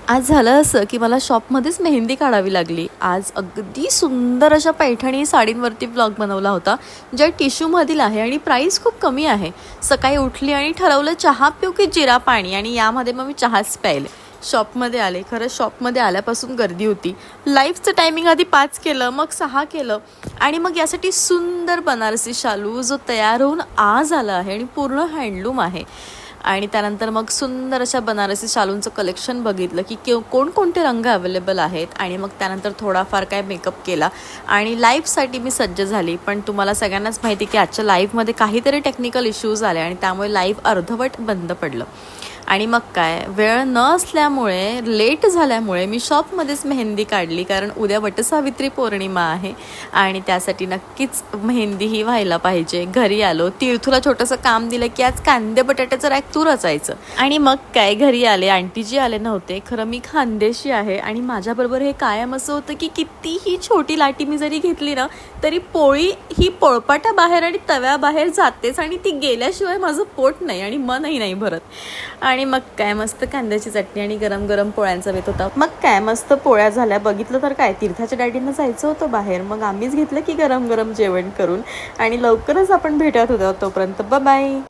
आज झालं असं की मला शॉपमध्येच मेहंदी काढावी लागली. आज अगदी सुंदर अशा पैठणी साडींवरती व्लॉग बनवला होता, ज्या टिश्यूमधील आहे आणि प्राईस खूप कमी आहे. सकाळी उठली आणि ठरवलं चहा पिऊ की जिरा पाणी, आणि यामध्ये मग मी चहाच प्यायले. शॉपमध्ये आले. खरं शॉपमध्ये आल्यापासून गर्दी होती. लाईव्हचं टायमिंग आधी 5 केलं, मग 6 केलं, आणि मग यासाठी सुंदर बनारसी शालू जो तयार होऊन आज आला आहे आणि पूर्ण हँडलूम आहे. आणि त्यानंतर मग सुंदर अशा बनारसी शालूंचं कलेक्शन बघितलं की कोणकोणते रंग अवेलेबल आहेत, आणि मग त्यानंतर थोडाफार काय मेकअप केला आणि लाईव्हसाठी मी सज्ज झाली. पण तुम्हाला सगळ्यांनाच माहिती की आजच्या लाईव्हमध्ये काहीतरी टेक्निकल इश्यूज आले आणि त्यामुळे लाईव्ह अर्धवट बंद पडलं. आणि मग काय, वेळ न असल्यामुळे, लेट झाल्यामुळे मी शॉपमध्येच मेहंदी काढली, कारण उद्या वटसावित्री पौर्णिमा आहे आणि त्यासाठी नक्कीच मेहंदी ही व्हायला पाहिजे. घरी आलो, तीर्थूला छोटंसं काम दिलं की आज कांदे बटाट्याचं रॅक तू रचायचं. आणि मग काय, घरी आले. आंटीजी आले नव्हते. खरं मी खानदेशी आहे आणि माझ्याबरोबर हे कायम असं होतं की कितीही छोटी लाटी मी जरी घेतली ना, तरी पोळी ही पोळपाटाबाहेर आणि तव्याबाहेर जातेच, आणि ती गेल्याशिवाय माझं पोट नाही आणि मनही नाही भरत. आणि मग काय, मस्त कांद्याची चटणी आणि गरम गरम पोळ्यांचा बेत होता. मग काय, मस्त पोळ्या झाल्या. बघितलं तर काय, तीर्थाच्या डॅडींना जायचं होतं बाहेर, मग आम्हीच घेतलं की गरम गरम जेवण करून. आणि लवकरच आपण भेटत होतो. तोपर्यंत बाय.